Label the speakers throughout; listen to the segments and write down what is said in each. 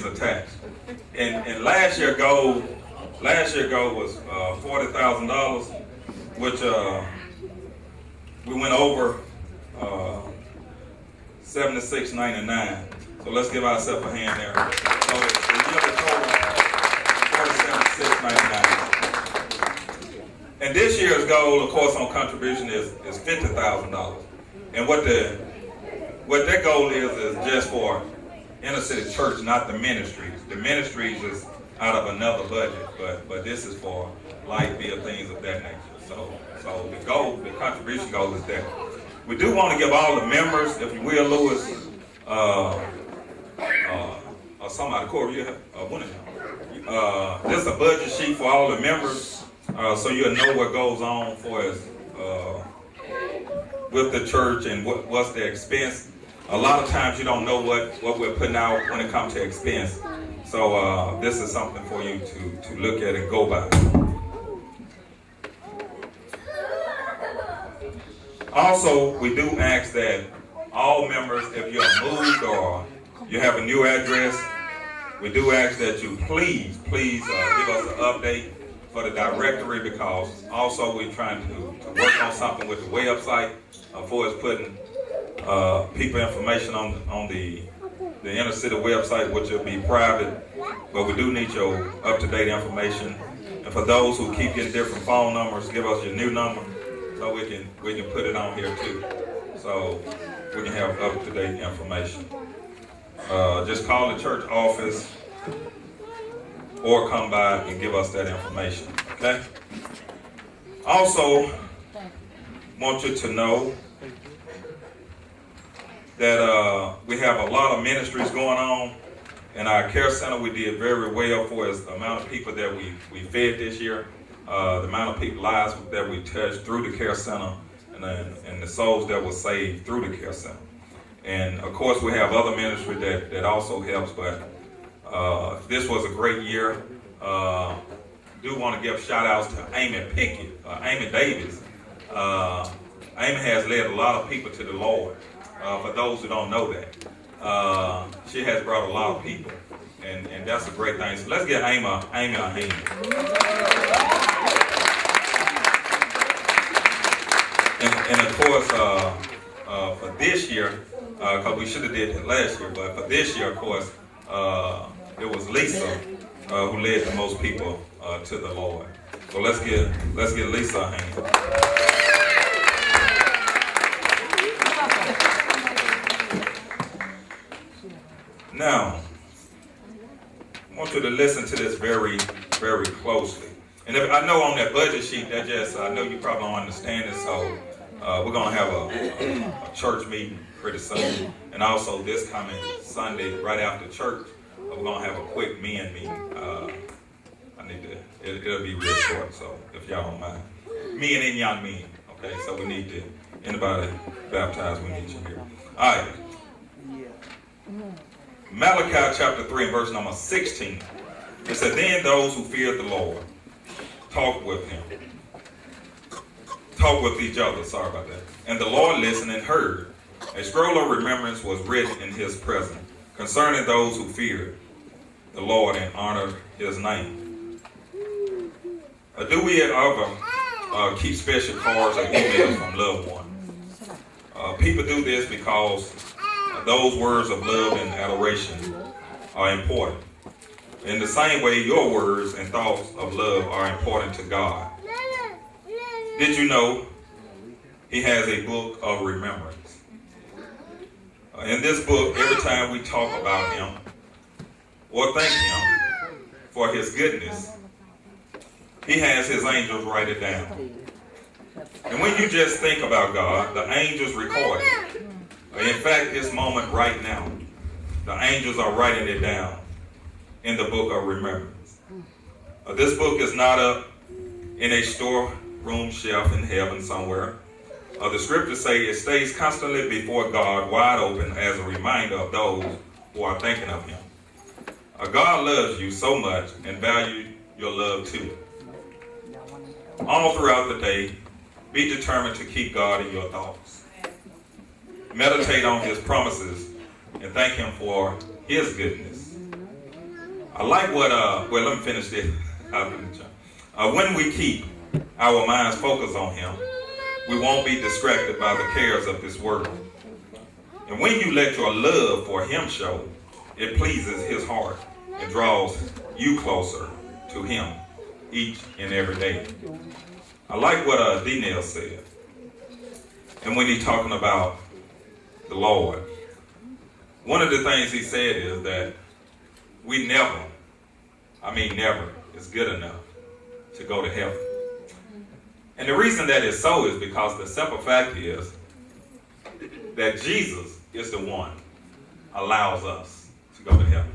Speaker 1: attached. And last year goal was $40,000, which we went over 76.99. So let's give ourselves a hand there. So the yearly total $47,699. And this year's goal, of course, on contribution is $50,000. And what that goal is just for inner city church, not the ministries. The ministries is out of another budget, but this is for light bill, things of that nature. So the contribution goal is that. We do want to give all the members, if you will, Louis, or somebody, Corey, you have one of them. This is a budget sheet for all the members, so you'll know what goes on for us with the church and what's the expense. A lot of times you don't know what we're putting out when it comes to expense. So this is something for you to look at and go by. Also, we do ask that all members, if you're moved or you have a new address, we do ask that you please give us an update for the directory, because also we're trying to work on something with the website for us putting people information on the inner city website, which will be private, but we do need your up-to-date information. And for those who keep getting different phone numbers, give us your new number so we can put it on here too, so we can have up-to-date information. Just call the church office or come by and give us that information, okay? Also, want you to know that we have a lot of ministries going on. In our care center, we did very well for us, the amount of people that we fed this year, the amount of people lives that we touched through the care center, and the souls that were saved through the care center. And of course, we have other ministry that also helps, but this was a great year. Do want to give shout outs to Amy Pickett, Amy Davis. Amy has led a lot of people to the Lord. For those who don't know that, she has brought a lot of people, and that's a great thing. So let's get Amy a hand. And of course, for this year, because we should have did it last year, but for this year, of course, it was Lisa who led the most people to the Lord. So let's get Lisa a hand. Now, I want you to listen to this very, very closely. And if, I know on that budget sheet, I know you probably don't understand it, so we're going to have a church meeting pretty soon. And also this coming Sunday, right after church, we're going to have a quick men meeting. It'll be real short, so if y'all don't mind. Men and young men, okay? So we need to, anybody baptized, we need you here. All right. Malachi chapter 3 and verse number 16. It said, then those who feared the Lord talked with him. Talked with each other, sorry about that. And the Lord listened and heard. A scroll of remembrance was written in his presence concerning those who feared the Lord and honored his name. Do we ever keep special cards or emails from loved ones? People do this because those words of love and adoration are important. In the same way, your words and thoughts of love are important to God. Did you know he has a book of remembrance? In this book, every time we talk about him or thank him for his goodness, he has his angels write it down. And when you just think about God, the angels record it. In fact, this moment right now, the angels are writing it down in the book of remembrance. This book is not up in a storeroom shelf in heaven somewhere. The scriptures say it stays constantly before God, wide open as a reminder of those who are thinking of him. God loves you so much and values your love too. All throughout the day, be determined to keep God in your thoughts. Meditate on his promises and thank him for his goodness. I like what, well, let me finish this. When we keep our minds focused on him, we won't be distracted by the cares of this world. And when you let your love for him show, it pleases his heart and draws you closer to him each and every day. I like what D-Nail said. And when he's talking about the Lord, one of the things he said is that we never is good enough to go to heaven. And the reason that is so is because the simple fact is that Jesus is the one allows us to go to heaven.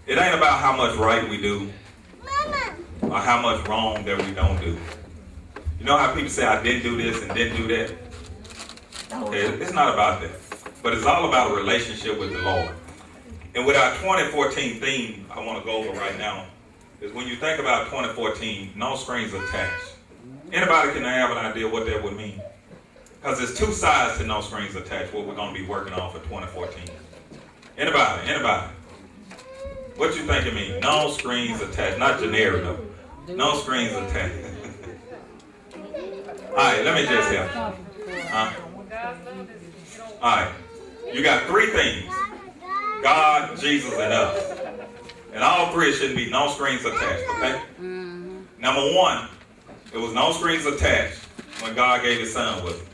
Speaker 1: It ain't about how much right we do or how much wrong that we don't do. You know how people say, I didn't do this and didn't do that? Okay, it's not about that. But it's all about a relationship with the Lord. And with our 2014 theme, I want to go over right now, is when you think about 2014, no strings attached. Anybody can have an idea what that would mean? Because there's two sides to no strings attached, what we're going to be working on for 2014. Anybody? What you think it means? No strings attached. Not generic though. No strings attached. Alright, let me just help. Alright. You got three things. God, Jesus, and us. And all three shouldn't be no strings attached, okay? Number one, it was no strings attached when God gave his son with it.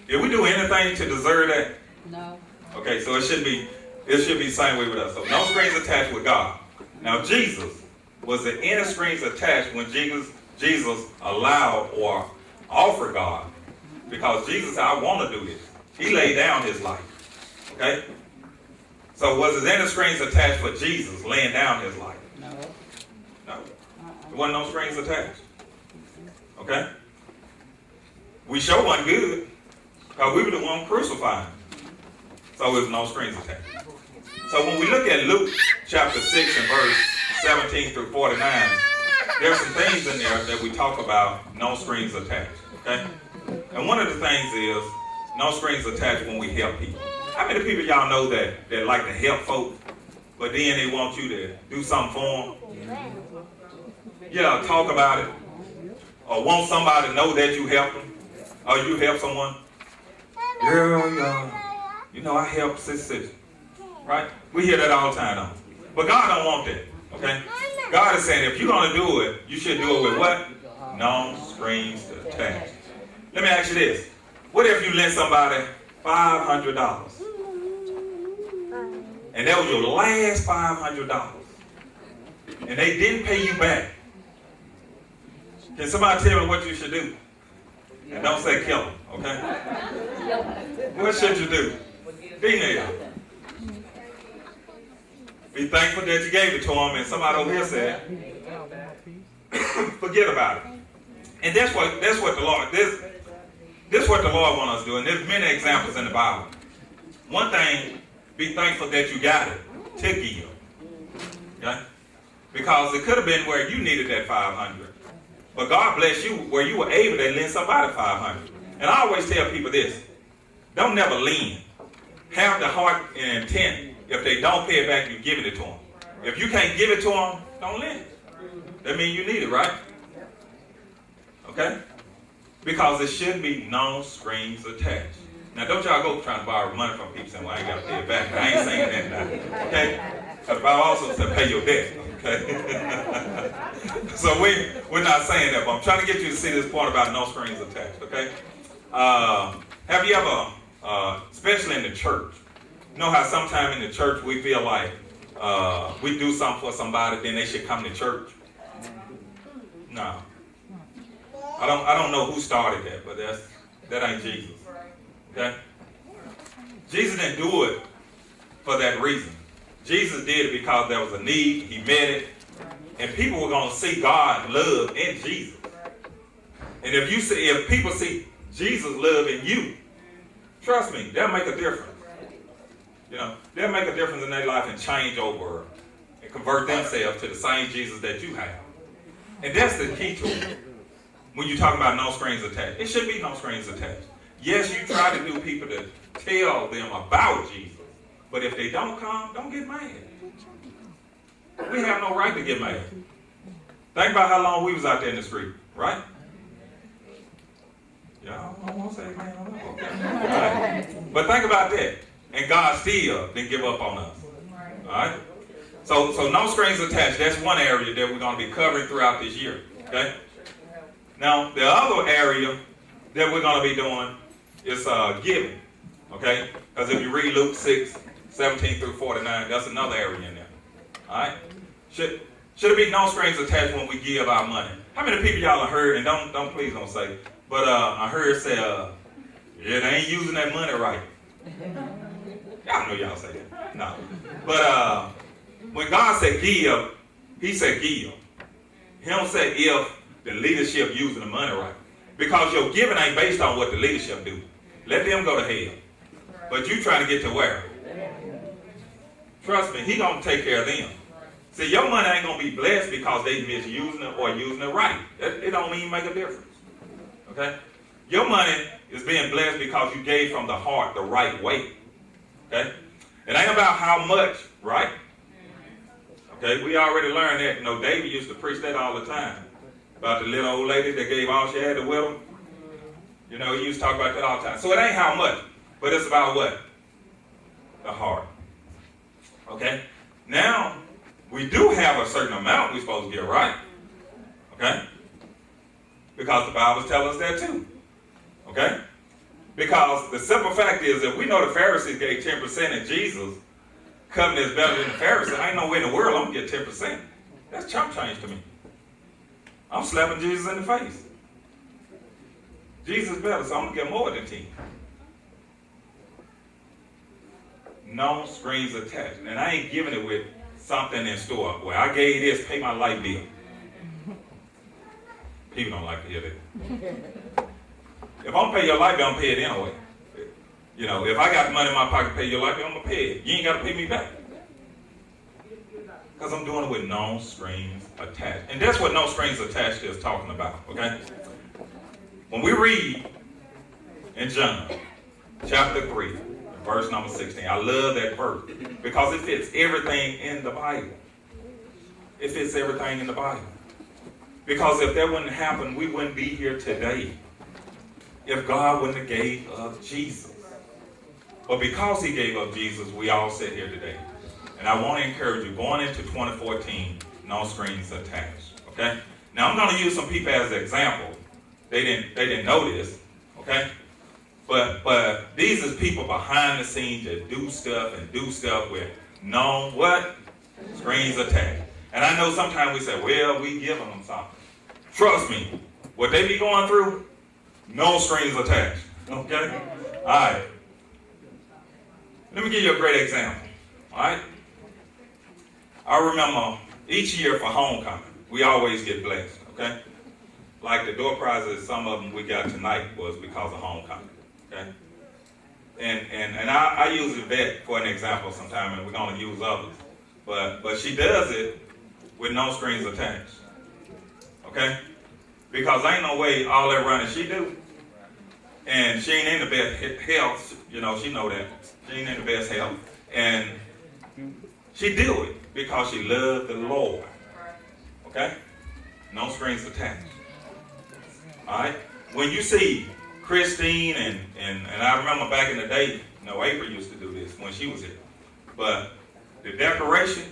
Speaker 1: Did we do anything to deserve that? No. Okay, so it should be the same way with us. So no strings attached with God. Now Jesus, was there any strings attached when Jesus allowed or offered God? Because Jesus said, I want to do this. He laid down his life. Okay? So was there any strings attached for Jesus laying down his life? No. No. There wasn't no strings attached. Okay? We sure wasn't good. Because we were the one crucified. So there's no strings attached. So when we look at Luke chapter 6 and verse 17 through 49, there's some things in there that we talk about no strings attached. Okay? And one of the things is no strings attached when we help people. How many people y'all know that like to help folk, but then they want you to do something for them? Yeah, talk about it. Or want somebody to know that you help them. Or you help someone. Girl, you know I help sister. Right? We hear that all the time, don't we? But God don't want that. Okay? God is saying if you're going to do it, you should do it with what? No strings attached. Let me ask you this. What if you lent somebody $500? And that was your last $500. And they didn't pay you back. Can somebody tell me what you should do? And don't say kill them, okay? What should you do? D-Nail. Be thankful that you gave it to them, and somebody over here said, forget about it. And that's what the Lord, this what the Lord wants us to do. And there's many examples in the Bible. One thing, be thankful that you got it to give. Okay? Because it could have been where you needed that $500. But God bless you where you were able to lend somebody $500. And I always tell people this. Don't never lend. Have the heart and intent. If they don't pay it back, you give it to them. If you can't give it to them, don't lend it. That means you need it, right? Okay? Because it shouldn't be no strings attached. Now, don't y'all go trying to borrow money from people saying, well, I ain't got to pay it back. I ain't saying that now. Okay? Because the Bible also said pay your debt. Okay? So we're not saying that, but I'm trying to get you to see this part about no strings attached. Okay? Have you ever, especially in the church, you know how sometimes in the church we feel like we do something for somebody, then they should come to church? No. I don't know who started that, but that ain't Jesus. Okay? Jesus didn't do it for that reason. Jesus did it because there was a need, he met it, and people were going to see God's love in Jesus. And if people see Jesus' love in you, trust me, they'll make a difference. You know, they'll make a difference in their life and change over and convert themselves to the same Jesus that you have. And that's the key to it. When you're talking about no strings attached, it should be no strings attached. Yes, you try to do people to tell them about Jesus, But if they don't come, don't get mad. We have no right to get mad. Think about how long we was out there in the street, right? Yeah, I won't say man. Okay. Right. But think about that. And God still didn't give up on us. All right? So no strings attached. That's one area that we're going to be covering throughout this year. Okay? Now, the other area that we're going to be doing is giving. Okay? Because if you read Luke 6, 17 through 49, that's another area in there. All right? Should it be no strings attached when we give our money? How many people y'all have heard, and please don't say, but I heard say, yeah, they ain't using that money right. Y'all know y'all say that. No. But when God said give, he said give. He don't say if the leadership using the money right. Because your giving ain't based on what the leadership do. Let them go to hell. But you trying to get to where? Trust me, he gonna take care of them. See, your money ain't gonna be blessed because they misusing it or using it right. It don't even make a difference. Okay? Your money is being blessed because you gave from the heart the right way. Okay? It ain't about how much, right? Okay, we already learned that. You know, David used to preach that all the time. About the little old lady that gave all she had to widow. You know, he used to talk about that all the time. So it ain't how much, but it's about what? The heart. Okay? Now, we do have a certain amount we're supposed to give, right? Okay? Because the Bible tells us that too. Okay? Because the simple fact is that we know the Pharisees gave 10% and Jesus covenant is better than the Pharisees. I ain't no way in the world I'm going to get 10%. That's chump change to me. I'm slapping Jesus in the face. Jesus is better, so I'm going to get more than 10. No strings attached. And I ain't giving it with something in store. Well, I gave this, pay my light bill. People don't like to hear that. If I'm pay your light bill, I'm pay it anyway. You know, if I got the money in my pocket to pay your light bill, I'm going to pay it. You ain't got to pay me back. Because I'm doing it with no strings attached. And that's what no strings attached is talking about, okay? When we read in John chapter 3, verse number 16, I love that verse because it fits everything in the Bible. It fits everything in the Bible. Because if that wouldn't happen, we wouldn't be here today. If God wouldn't have gave up Jesus. But because he gave up Jesus, we all sit here today. And I want to encourage you, going into 2014, no strings attached. Okay? Now I'm going to use some people as an example. They didn't know this. Okay? But these is people behind the scenes that do stuff with no what? Strings attached. And I know sometimes we say, well, we giving them something. Trust me, what they be going through, no strings attached. Okay? All right. Let me give you a great example. All right? I remember each year for homecoming, we always get blessed. Okay? Like the door prizes, some of them we got tonight was because of homecoming. Okay? And I use Yvette for an example sometime, and we're going to use others. But she does it with no strings attached. Okay? Because ain't no way all that running she do. And she ain't in the best health. You know, she know that. She ain't in the best health. And she do it because she loved the Lord. Okay? No strings attached. All right? When you see Christine and I remember back in the day, you know, April used to do this when she was here. But the decoration,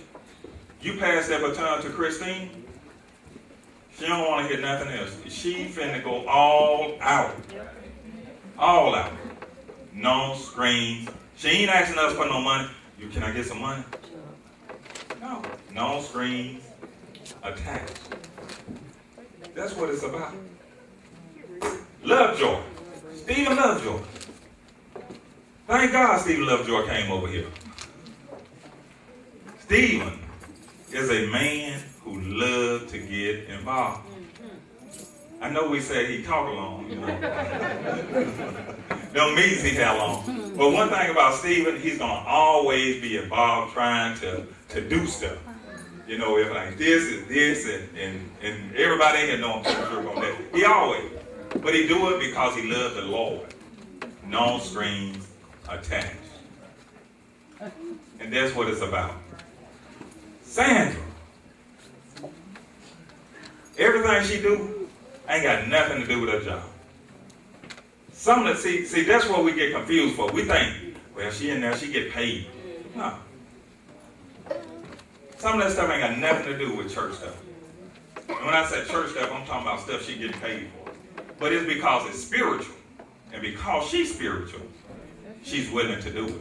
Speaker 1: you pass that baton to Christine, she don't want to hear nothing else. She finna go all out. All out. No strings. She ain't asking us for no money. Can I get some money? No. No strings attached. That's what it's about. Lovejoy. Stephen Lovejoy. Thank God Stephen Lovejoy came over here. Stephen is a man who loved to get involved. I know we say he talk long, you know. Don't mean he had long. But one thing about Stephen, he's going to always be involved trying to do stuff. You know, if like this is this and everybody in here know him on that. He always. But he do it because he loved the Lord. No strings attached. And that's what it's about. Sandra, everything she do ain't got nothing to do with her job. Some of the, see, that's what we get confused for. We think, well, she in there, she get paid. No. Some of that stuff ain't got nothing to do with church stuff. And when I say church stuff, I'm talking about stuff she getting paid for. But it's because it's spiritual. And because she's spiritual, she's willing to do it.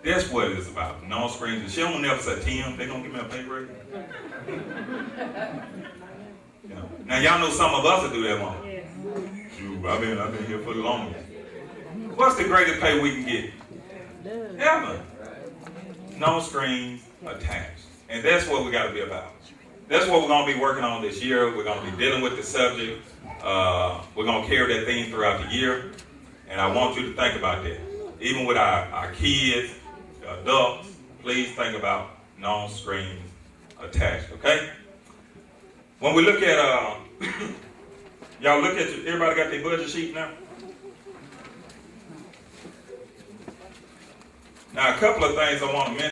Speaker 1: That's what it's about. No screens. And she don't never say, Tim, they gonna give me a pay raise. You know. Now y'all know some of us will do that one. I've been here for the longest. What's the greatest pay we can get? Heaven. No strings attached. And that's what we got to be about. That's what we're going to be working on this year. We're going to be dealing with the subject. We're going to carry that theme throughout the year. And I want you to think about that. Even with our kids, adults, please think about no strings attached, okay? When we look at, y'all look at, everybody got their budget sheet now? Now, a couple of things I want to mention.